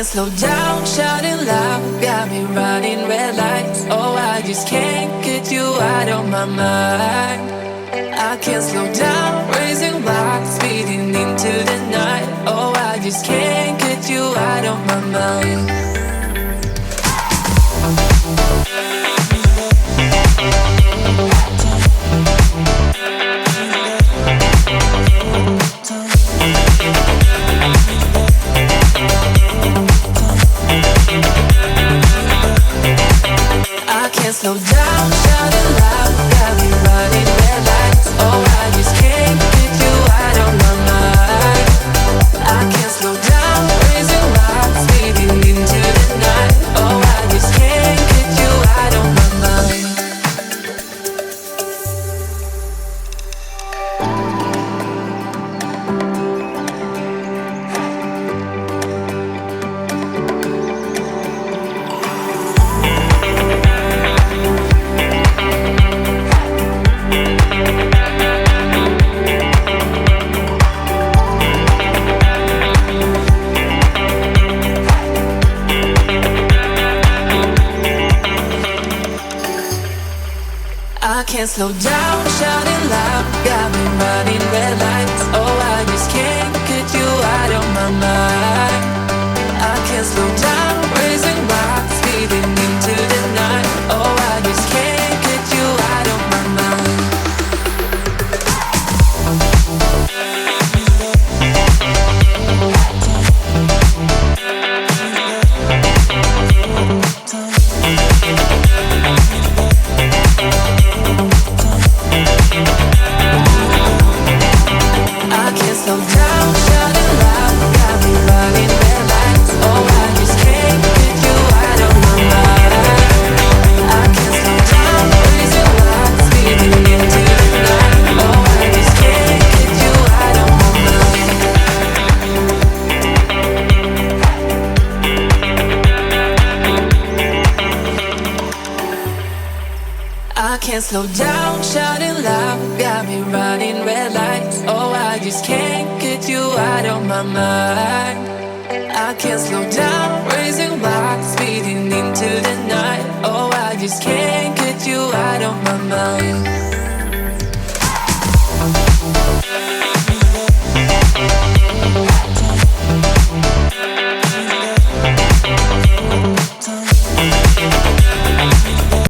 slow down, shouting loud, got me running red lights. Oh, I just can't get you out of my mind. I can't slow down, raising my speeding into the night. Oh, I just can't get you out of my mind. I can't slow down, shouting loud, got me running red lights. Oh, I just can't get you out of my mind. I can't slow down, raising my speeding into the night. Oh, I just can't get you out of my mind. I can't slow down, shouting loud, got me running red lights. Oh, I just can't get you out of my mind. I can't slow down, raising my speeding into the night. Oh, I just can't get you out of my mind. I can't slow down, shouting loud, got me running red lights. Oh, I just can't get you out of my mind. I can't slow down, raising my speeding into the night. Oh, I just can't get you out of my mind. I can't slow down, shouting loud, got me running red lights. Oh, I just can't get you out of my mind. I can't slow down, raising my speeding into the night. Oh, I just can't get you out of my mind.